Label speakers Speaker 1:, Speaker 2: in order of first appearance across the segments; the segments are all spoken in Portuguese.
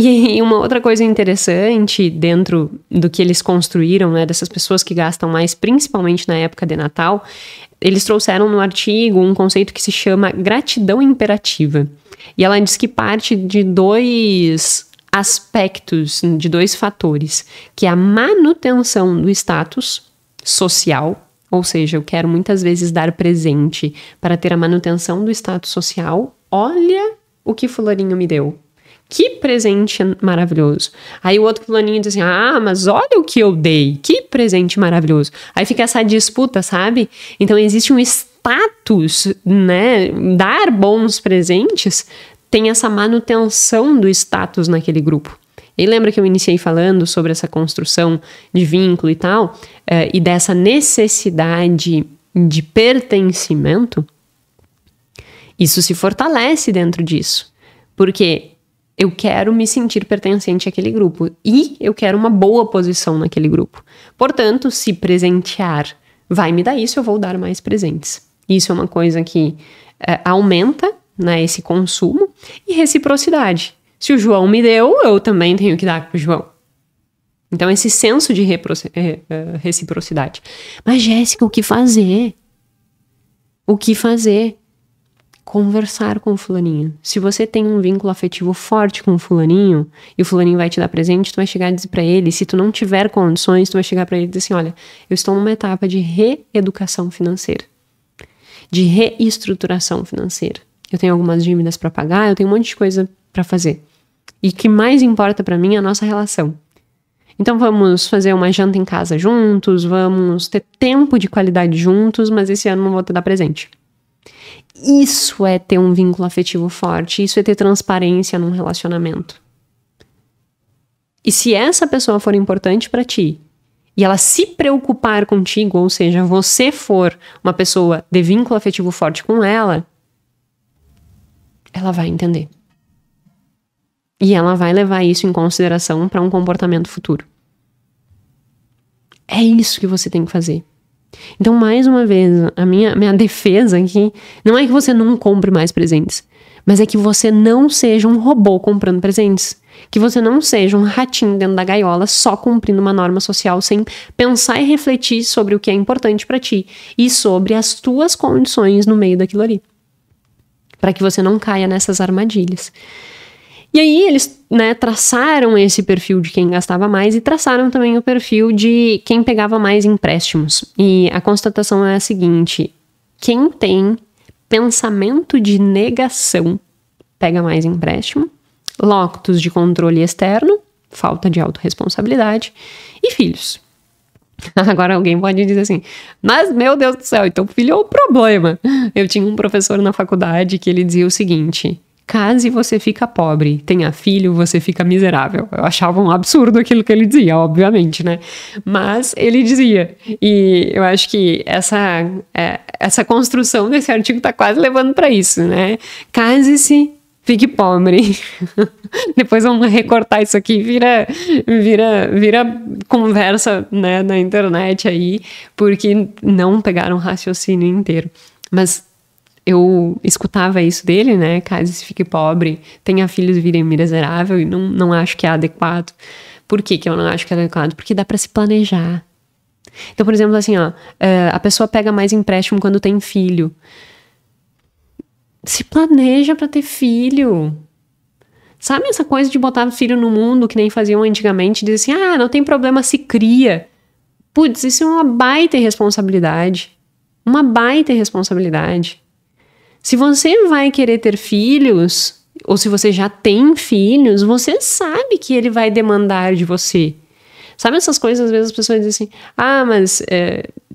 Speaker 1: E uma outra coisa interessante dentro do que eles construíram, né, dessas pessoas que gastam mais, principalmente na época de Natal, eles trouxeram no artigo um conceito que se chama gratidão imperativa. E ela diz que parte de 2 aspectos, de 2 fatores, que é a manutenção do status social, ou seja, eu quero muitas vezes dar presente para ter a manutenção do status social. Olha o que fulaninho me deu. Que presente maravilhoso. Aí o outro fulaninho diz assim, mas olha o que eu dei. Que presente maravilhoso. Aí fica essa disputa, sabe? Então existe um status, né? Dar bons presentes tem essa manutenção do status naquele grupo. E lembra que eu iniciei falando sobre essa construção de vínculo e tal, e dessa necessidade de pertencimento? Isso se fortalece dentro disso. Porque eu quero me sentir pertencente àquele grupo e eu quero uma boa posição naquele grupo. Portanto, se presentear vai me dar isso, eu vou dar mais presentes. Isso é uma coisa que aumenta, né, esse consumo. E reciprocidade. Se o João me deu, eu também tenho que dar para o João. Então, esse senso de reciprocidade. Mas, Jéssica, o que fazer? O que fazer? Conversar com o fulaninho. Se você tem um vínculo afetivo forte com o fulaninho, e o fulaninho vai te dar presente, tu vai chegar e dizer pra ele, se tu não tiver condições, tu vai chegar pra ele e dizer assim, olha, eu estou numa etapa de reeducação financeira, de reestruturação financeira. Eu tenho algumas dívidas pra pagar, eu tenho um monte de coisa pra fazer. E o que mais importa pra mim é a nossa relação. Então vamos fazer uma janta em casa juntos, vamos ter tempo de qualidade juntos, mas esse ano não vou te dar presente. Isso é ter um vínculo afetivo forte, isso é ter transparência num relacionamento. E se essa pessoa for importante pra ti, e ela se preocupar contigo, ou seja, você for uma pessoa de vínculo afetivo forte com ela, ela vai entender. E ela vai levar isso em consideração para um comportamento futuro. É isso que você tem que fazer. Então, mais uma vez, a minha defesa aqui não é que você não compre mais presentes, mas é que você não seja um robô comprando presentes. Que você não seja um ratinho dentro da gaiola só cumprindo uma norma social sem pensar e refletir sobre o que é importante para ti e sobre as tuas condições no meio daquilo ali. Para que você não caia nessas armadilhas. E aí eles, né, traçaram esse perfil de quem gastava mais e traçaram também o perfil de quem pegava mais empréstimos. E a constatação é a seguinte: quem tem pensamento de negação pega mais empréstimo, locus de controle externo, falta de autorresponsabilidade, e filhos. Agora alguém pode dizer assim, mas meu Deus do céu, então filho é o problema. Eu tinha um professor na faculdade que ele dizia o seguinte: case você fica pobre, tenha filho, você fica miserável. Eu achava um absurdo aquilo que ele dizia, obviamente, né? Mas ele dizia. E eu acho que essa construção desse artigo tá quase levando para isso, né? Case-se, fique pobre. Depois vamos recortar isso aqui, vira conversa, né, na internet aí, porque não pegaram o raciocínio inteiro. Mas eu escutava isso dele, né? Caso se fique pobre, tenha filhos e virem miserável, e não acho que é adequado. Por que eu não acho que é adequado? Porque dá pra se planejar. Então, por exemplo, assim, ó, a pessoa pega mais empréstimo quando tem filho. Se planeja pra ter filho. Sabe essa coisa de botar filho no mundo, que nem faziam antigamente, dizer assim, não tem problema, se cria. Putz, isso é uma baita irresponsabilidade. Uma baita irresponsabilidade. Se você vai querer ter filhos, ou se você já tem filhos, você sabe que ele vai demandar de você. Sabe essas coisas, às vezes as pessoas dizem assim, mas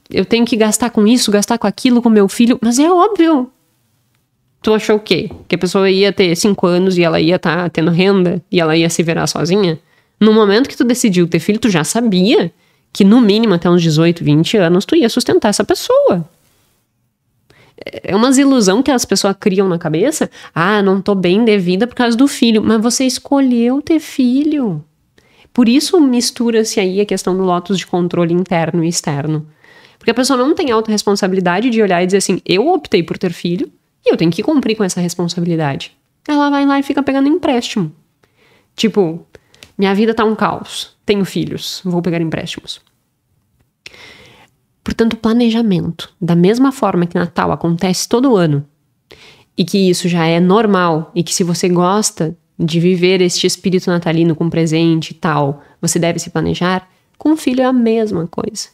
Speaker 1: eu tenho que gastar com isso, gastar com aquilo, com meu filho. Mas é óbvio. Tu achou o quê? Que a pessoa ia ter 5 anos e ela ia estar tendo renda e ela ia se virar sozinha? No momento que tu decidiu ter filho, tu já sabia que no mínimo até uns 18, 20 anos tu ia sustentar essa pessoa. É uma ilusão que as pessoas criam na cabeça. Não tô bem de vida por causa do filho. Mas você escolheu ter filho. Por isso mistura-se aí a questão do lotus de controle interno e externo. Porque a pessoa não tem autorresponsabilidade de olhar e dizer assim, eu optei por ter filho e eu tenho que cumprir com essa responsabilidade. Ela vai lá e fica pegando empréstimo. Tipo, minha vida tá um caos, tenho filhos, vou pegar empréstimos. Portanto, planejamento, da mesma forma que Natal acontece todo ano, e que isso já é normal, e que se você gosta de viver este espírito natalino com presente e tal, você deve se planejar, com o filho é a mesma coisa.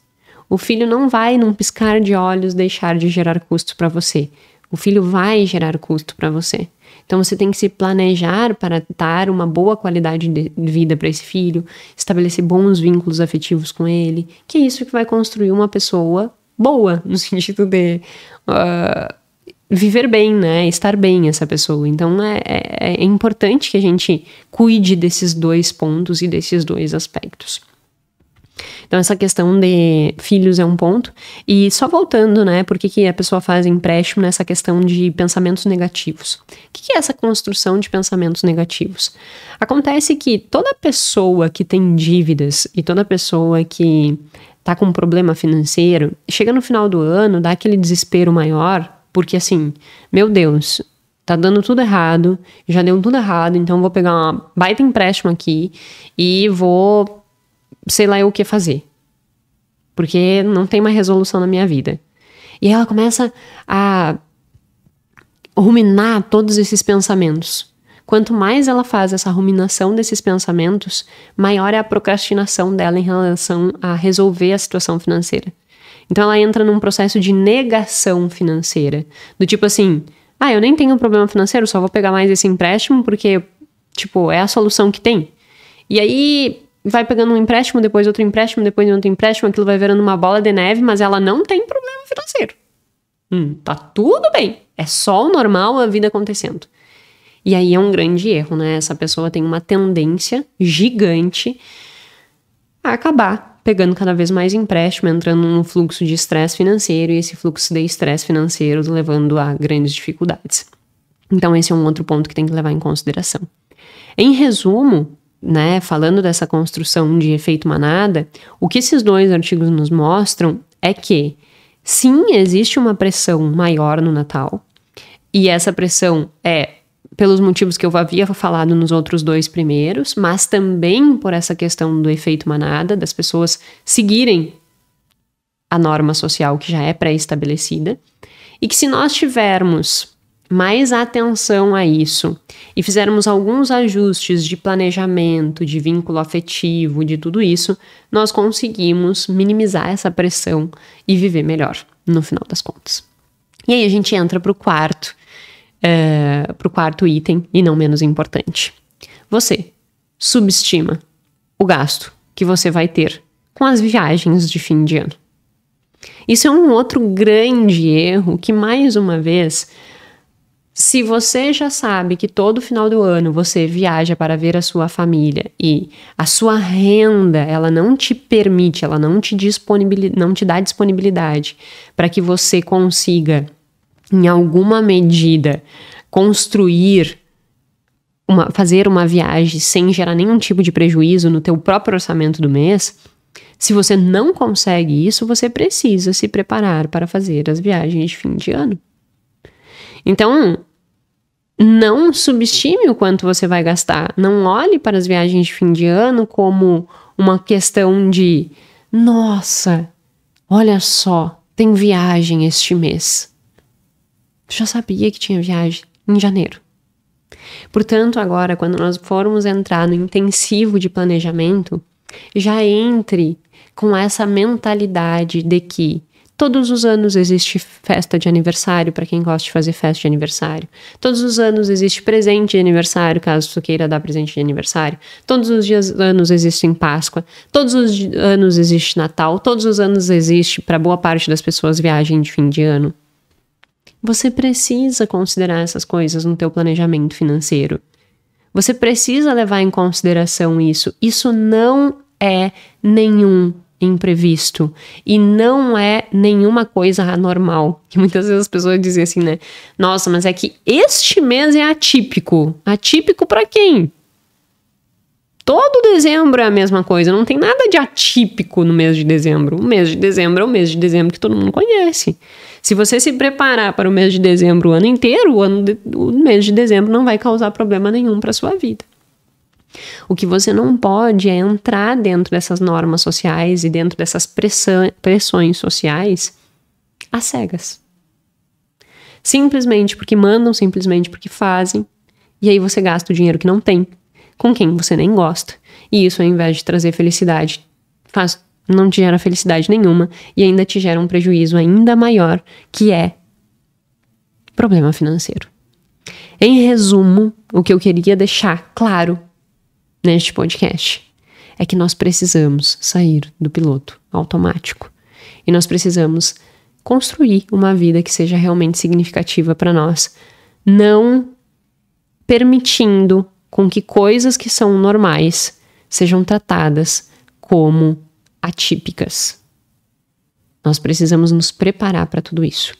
Speaker 1: O filho não vai, num piscar de olhos, deixar de gerar custo para você. O filho vai gerar custo para você. Então você tem que se planejar para dar uma boa qualidade de vida para esse filho, estabelecer bons vínculos afetivos com ele, que é isso que vai construir uma pessoa boa, no sentido de viver bem, né? Estar bem essa pessoa. Então é importante que a gente cuide desses dois pontos e desses dois aspectos. Então essa questão de filhos é um ponto. E só voltando, né, por que a pessoa faz empréstimo nessa questão de pensamentos negativos? O que é essa construção de pensamentos negativos? Acontece que toda pessoa que tem dívidas e toda pessoa que tá com um problema financeiro, chega no final do ano, dá aquele desespero maior, porque assim, meu Deus, tá dando tudo errado, já deu tudo errado, então vou pegar uma baita empréstimo aqui e vou sei lá o que fazer, porque não tem mais resolução na minha vida. E ela começa a ruminar todos esses pensamentos. Quanto mais ela faz essa ruminação desses pensamentos, maior é a procrastinação dela em relação a resolver a situação financeira. Então ela entra num processo de negação financeira, do tipo assim, eu nem tenho problema financeiro, só vou pegar mais esse empréstimo porque, tipo, é a solução que tem. E aí vai pegando um empréstimo, depois outro empréstimo, depois outro empréstimo, aquilo vai virando uma bola de neve, mas ela não tem problema financeiro. Tá tudo bem, é só o normal, a vida acontecendo. E aí é um grande erro, né? Essa pessoa tem uma tendência gigante a acabar pegando cada vez mais empréstimo, entrando num fluxo de estresse financeiro, e esse fluxo de estresse financeiro levando a grandes dificuldades. Então esse é um outro ponto que tem que levar em consideração. Em resumo, né, falando dessa construção de efeito manada, o que esses dois artigos nos mostram é que, sim, existe uma pressão maior no Natal, e essa pressão é pelos motivos que eu havia falado nos outros dois primeiros, mas também por essa questão do efeito manada, das pessoas seguirem a norma social que já é pré-estabelecida, e que se nós tivermos mais atenção a isso e fizermos alguns ajustes de planejamento, de vínculo afetivo, de tudo isso, nós conseguimos minimizar essa pressão e viver melhor, no final das contas. E aí a gente entra pro quarto item, e não menos importante. Você subestima o gasto que você vai ter com as viagens de fim de ano. Isso é um outro grande erro que, mais uma vez, se você já sabe que todo final do ano você viaja para ver a sua família e a sua renda, ela não te permite, ela não te dá disponibilidade para que você consiga, em alguma medida, fazer uma viagem sem gerar nenhum tipo de prejuízo no teu próprio orçamento do mês, se você não consegue isso, você precisa se preparar para fazer as viagens de fim de ano. Então, não subestime o quanto você vai gastar. Não olhe para as viagens de fim de ano como uma questão de nossa, olha só, tem viagem este mês. Já sabia que tinha viagem em janeiro. Portanto, agora, quando nós formos entrar no intensivo de planejamento, já entre com essa mentalidade de que todos os anos existe festa de aniversário para quem gosta de fazer festa de aniversário. Todos os anos existe presente de aniversário, caso tu queira dar presente de aniversário. Todos os anos existe Páscoa. Todos os anos existe Natal. Todos os anos existe, para boa parte das pessoas, viagem de fim de ano. Você precisa considerar essas coisas no teu planejamento financeiro. Você precisa levar em consideração isso. Isso não é nenhum imprevisto e não é nenhuma coisa anormal. Que muitas vezes as pessoas dizem assim, né? Nossa, mas é que este mês é atípico. Atípico para quem? Todo dezembro é a mesma coisa. Não tem nada de atípico no mês de dezembro. O mês de dezembro é o mês de dezembro que todo mundo conhece. Se você se preparar para o mês de dezembro o ano inteiro, o mês de dezembro não vai causar problema nenhum para sua vida. O que você não pode é entrar dentro dessas normas sociais e dentro dessas pressões sociais às cegas. Simplesmente porque mandam, simplesmente porque fazem, e aí você gasta o dinheiro que não tem, com quem você nem gosta, e isso, ao invés de trazer felicidade, não te gera felicidade nenhuma, e ainda te gera um prejuízo ainda maior, que é problema financeiro. Em resumo, o que eu queria deixar claro neste podcast é que nós precisamos sair do piloto automático, e nós precisamos construir uma vida que seja realmente significativa para nós, não permitindo com que coisas que são normais sejam tratadas como atípicas. Nós precisamos nos preparar para tudo isso.